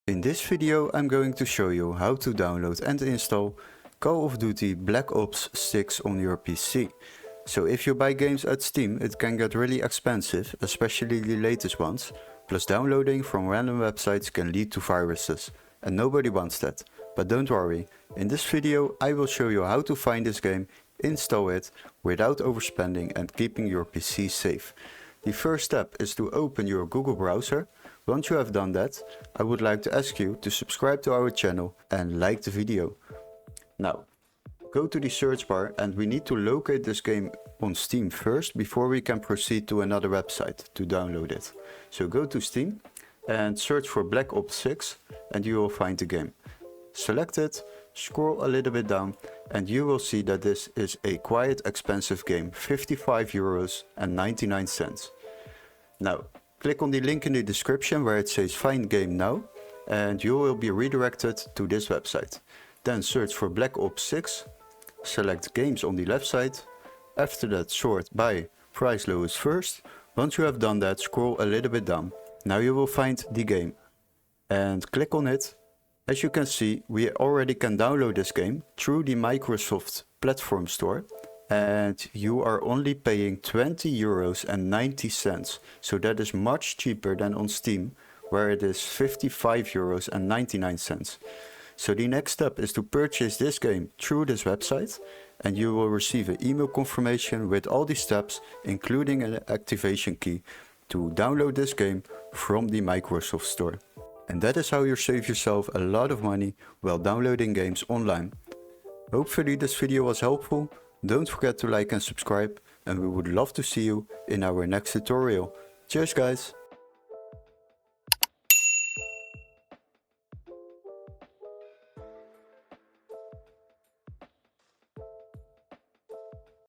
In this video I'm going to show you how to download and install Call of Duty Black Ops 6 on your PC. So if you buy games at Steam, it can get really expensive, especially the latest ones, plus downloading from random websites can lead to viruses, and nobody wants that. But don't worry, in this video I will show you how to find this game, install it without overspending and keeping your PC safe. The first step is to open your Google browser. Once you have done that, I would like to ask you to subscribe to our channel and like the video. Now, go to the search bar and we need to locate this game on Steam first before we can proceed to another website to download it. So go to Steam and search for Black Ops 6 and you will find the game. Select it, scroll a little bit down and you will see that this is a quite expensive game, €55.99. Now, click on the link in the description where it says find game now and you will be redirected to this website. Then search for Black Ops 6, select games on the left side. After that, sort by price lowest first. Once you have done that, scroll a little bit down. Now you will find the game and click on it. As you can see, we already can download this game through the Microsoft Platform Store. And you are only paying €20.90, so that is much cheaper than on Steam, where it is €55.99. So the next step is to purchase this game through this website, and you will receive an email confirmation with all the steps, including an activation key, to download this game from the Microsoft Store. And that is how you save yourself a lot of money while downloading games online. Hopefully this video was helpful. Don't forget to like and subscribe, and we would love to see you in our next tutorial. Cheers guys!